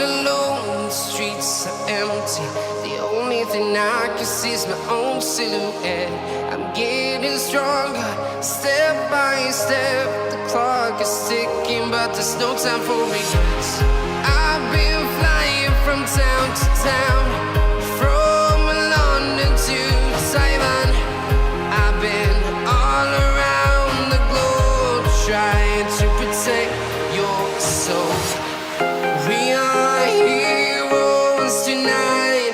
alone, the streets are empty. The only thing I can see is my own silhouette. I'm getting stronger, step by step. The clock is ticking, but there's no time for regrets. I've been flying from town to town, from London to Taiwan. I've been all around the globe, trying to protect your soul. We are heroes tonight.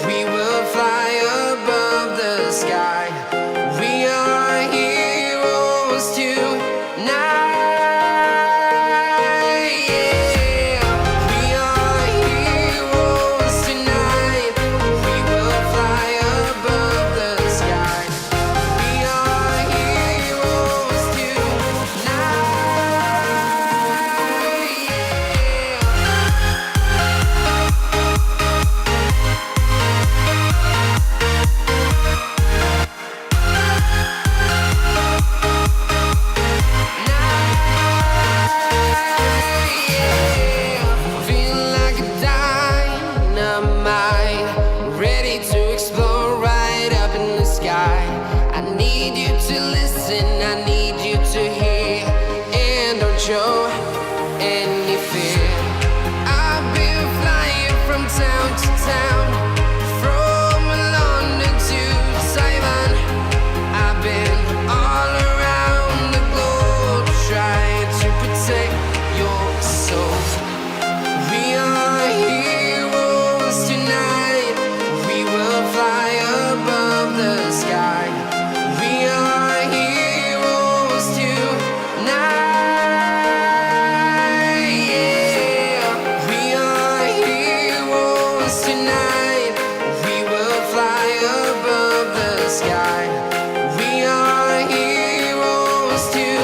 We will fly above the sky. We are heroes tonight. Yeah. We are heroes tonight. We will fly above the sky. We are heroes tonight. Feel like a dynamite, ready to explode right up in the sky. I need you to listen, I need you to hear, and don't show any fear. I've been flying from town to town, from London to Taiwan. I've been all around the globe, trying to protect your soul. We are heroes tonight. We will fly above the sky. We are heroes tonight. Yeah. We are heroes tonight. We will fly above the sky. We are heroes tonight.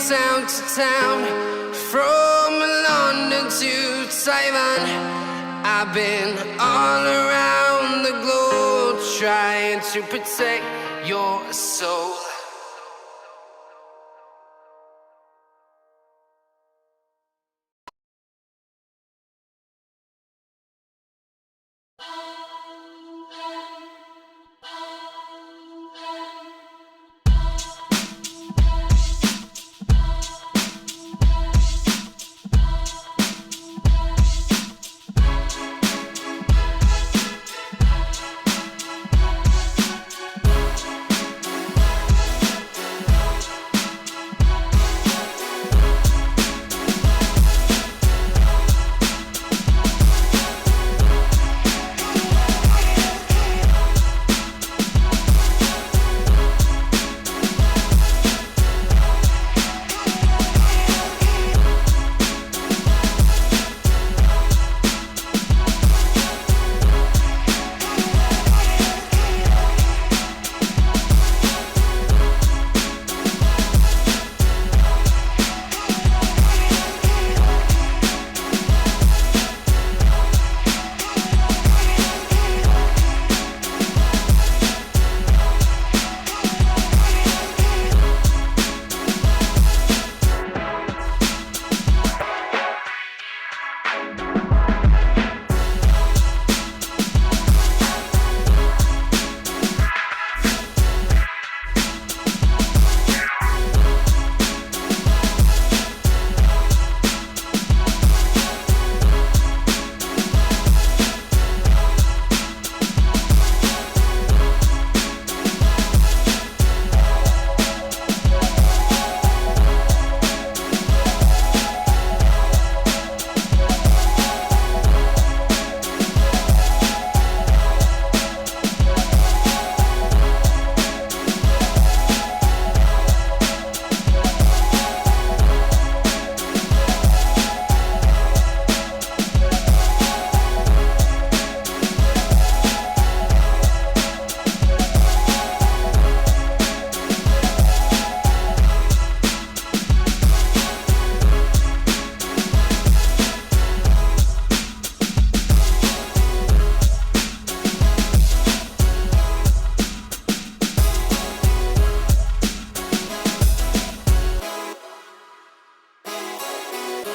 Town to town, from London to Taiwan. I've been all around the globe, trying to protect your soul.